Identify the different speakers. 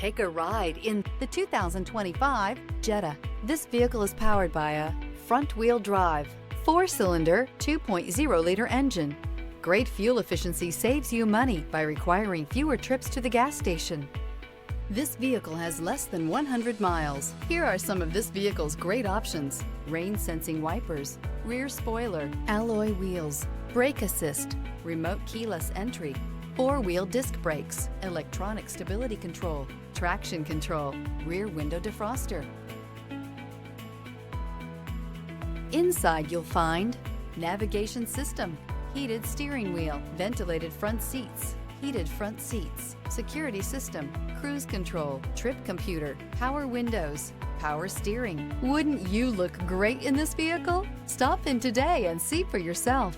Speaker 1: Take a ride in the 2025 Jetta. This vehicle is powered by a front-wheel drive, 4-cylinder, 2.0-liter engine. Great fuel efficiency saves you money by requiring fewer trips to the gas station. This vehicle has less than 100 miles. Here are some of this vehicle's great options: rain-sensing wipers, rear spoiler, alloy wheels, brake assist, remote keyless entry, 4-wheel disc brakes, electronic stability control, traction control, rear window defroster. Inside you'll find navigation system, heated steering wheel, ventilated front seats, heated front seats, security system, cruise control, trip computer, power windows, power steering. Wouldn't you look great in this vehicle? Stop in today and see for yourself.